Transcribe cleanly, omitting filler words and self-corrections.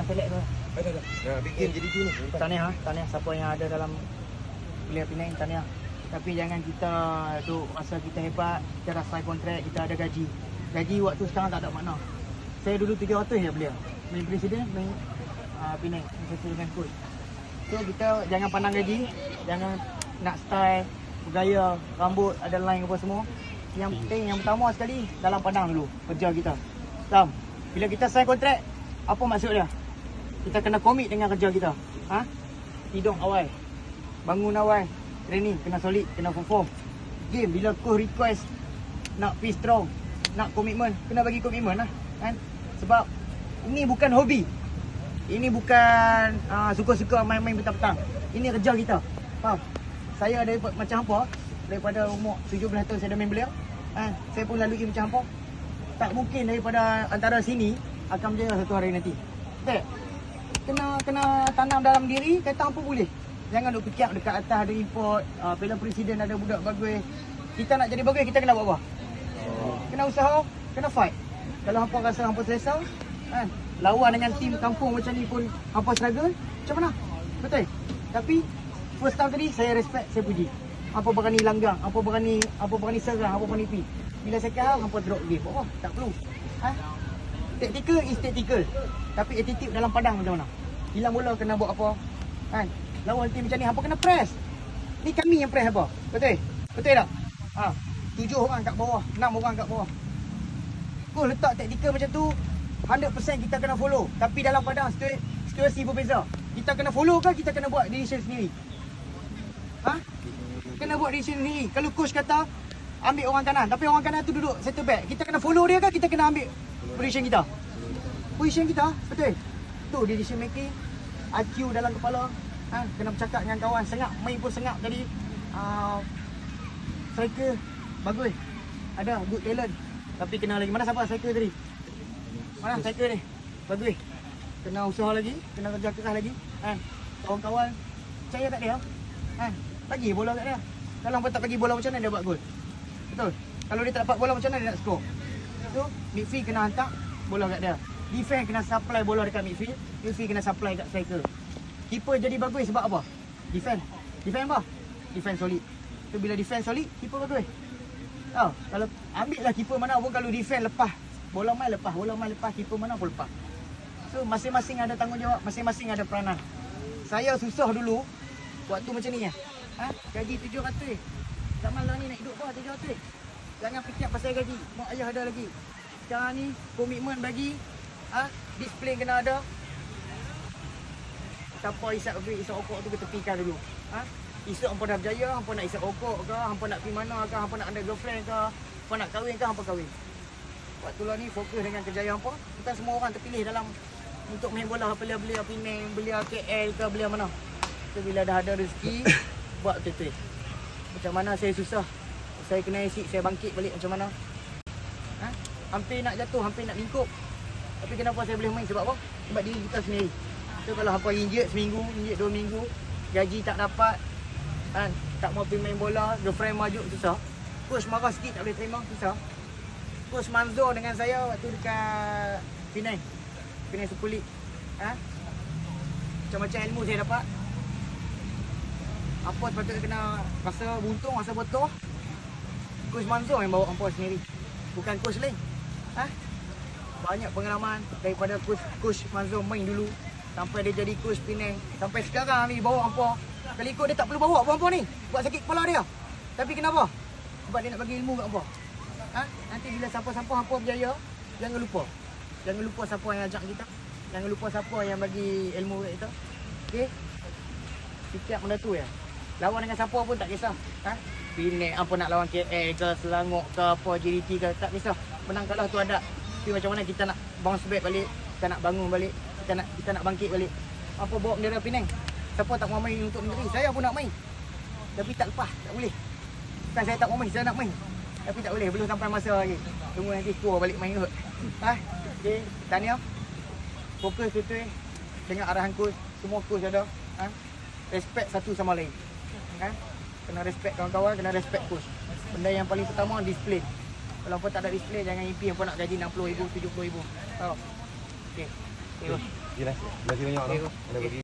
dah select tu. Dah. Nah, bikin jadi tu ni. Tahniah siapa yang ada dalam Belia Penang, tahniah. Tapi jangan kita duk rasa kita hebat, kita dah sign kontrak, kita ada gaji. Gaji waktu sekarang tak ada makna. Saya dulu 300 ya belia. Main presiden, main Penang, dengan coach. So kita jangan pandang gaji, jangan nak style, bergaya, rambut, ada line apa semua. Yang penting, yang pertama sekali, dalam pandang dulu kerja kita. Faham? Bila kita sign kontrak, apa maksud dia? Kita kena komit dengan kerja kita. Tidur awal, bangun awal, training, kena solid, kena perform. Game, bila coach request nak be strong, nak komitmen, kena bagi komitmen lah. Kan? Sebab ini bukan hobi. Ini bukan suka-suka main-main petang-petang. Ini kerja kita. Faham? Saya ada macam apa? Daripada umur 17 tahun saya dah main belia. Saya pun lalui macam apa? Tak mungkin daripada antara sini akan berjaya satu hari nanti. Tak? Kena tanam dalam diri, kata apa boleh. Jangan duk fikir dekat atas ada import, Piala Presiden ada budak bagus. Kita nak jadi bagus, kita kena buat apa? Kena usaha, kena fight. Kalau hampa rasa hampa selesa, lawan dengan tim kampung macam ni pun hampa struggle, macam mana? Betul? Tapi first time tadi saya respect, saya puji. Hampa berani langgang, hampa berani serang, hampa berani pi. Bila saya kalah, hampa drop game. Oh, tak perlu. Tactical is tactical. Tapi attitude dalam padang macam mana? Hilang bola kena buat apa? Lawan tim macam ni, hampa kena press. Ni kami yang press apa? Betul? Betul tak? 7 orang kat bawah, 6 orang kat bawah. Kau letak tactical macam tu, 100% kita kena follow. Tapi dalam padang situasi berbeza. Kita kena follow ke kita kena buat decision sendiri? Kena buat decision sendiri. Kalau coach kata ambil orang kanan, tapi orang kanan tu duduk center back, kita kena follow dia ke kita kena ambil position kita? Position kita, betul? Tu decision making, IQ dalam kepala. Kena bercakap dengan kawan, sengak, main pun sengak. Jadi striker bagus, ada good talent. Tapi kena lagi, mana siapa striker tadi? Mana striker ni? Bagus. Kena usaha lagi, kena kerja keras lagi. Kawan-kawan percaya kat dia. Bagi bola kat dia. Kalau hampa tak bagi bola, macam mana dia buat gol? Betul? Kalau dia tak dapat bola, macam mana dia nak skor? So, midfield kena hantar bola kat dia. Defense kena supply bola dekat midfield, midfield kena supply kat striker. Keeper jadi bagus sebab apa? Defense. Defense apa? Defense solid. So bila defense solid, keeper bagus. Kalau ambil lah keeper mana pun, kalau defense lepas, bola main lepas, keeper mana pun lepas. So masing-masing ada tanggungjawab, masing-masing ada peranan. Saya susah dulu waktu macam ni ya. Gaji 700. Zaman lah ni nak hidup apa 700. Jangan fikir pasal gaji. Mak ayah ada lagi. Sekarang ni komitmen bagi, disiplin kena ada. Siapa isap rokok tu ketepikan dulu. Isap hampa dah berjaya, hampa nak isap rokok ke, hampa nak pergi mana ke, hampa nak ada girlfriend ke, hampa nak kahwin ke, hampa kahwin. Waktu lah ni fokus dengan kejayaan hampa. Kita semua orang terpilih dalam untuk main bola, belia Penang, belia KL ke, belia mana. So bila dah ada rezeki, buat betul-betul. Macam mana saya susah, saya kena exit, saya bangkit balik macam mana. Hampir nak jatuh, hampir nak lingkup. Tapi kenapa saya boleh main? Sebab apa? Sebab diri kita sendiri. So kalau hampa injet seminggu, injet 2 minggu, gaji tak dapat, tak mau pergi main bola, girlfriend maju, susah. Coach marah sikit tak boleh terima, susah. Coach Manzo dengan saya waktu dekat Penang Super League. Macam-macam ilmu saya dapat. Apa sepatutnya kena rasa buntung, rasa betul. Coach Manzo yang bawa hampa sendiri, bukan coach lain. Banyak pengalaman daripada coach Manzo main dulu sampai dia jadi coach Penang, sampai sekarang ni bawa hampa. Kalau ikut dia tak perlu bawa hampa ni, buat sakit kepala dia. Tapi kenapa? Sebab dia nak bagi ilmu kat hampa. Nanti bila siapa-siapa hampa berjaya, jangan lupa. Jangan lupa siapa yang ajak kita. Jangan lupa siapa yang bagi ilmu kat kita. Okey? Fikir benda tu ya. Lawan dengan siapa pun tak kisah. Penang apa nak lawan KL ke, Selangor ke, apa JDT ke, tak kisah. Menang kalah tu ada. Tapi macam mana kita nak bounce back balik, kita nak bangun balik, kita nak bangkit balik. Apa bawa bendera Penang? Siapa tak mau main untuk negeri? Saya pun nak main. Tapi tak lepas, tak boleh. Bukan saya tak mau main, saya nak main. Tapi tak boleh, belum sampai masa lagi. Tunggu nanti tua balik main kot. Okey, tahniah. Fokus betul dengan arahan coach. Semua coach ada. Respect satu sama lain. Kena respect kawan-kawan, kena respect coach. Benda yang paling pertama, disiplin. Kalau apa tak ada disiplin, jangan impi apa nak gaji 60,000, 70,000. Tahu? Okey. Terima kasih banyak. Okey, Anda okey. bagi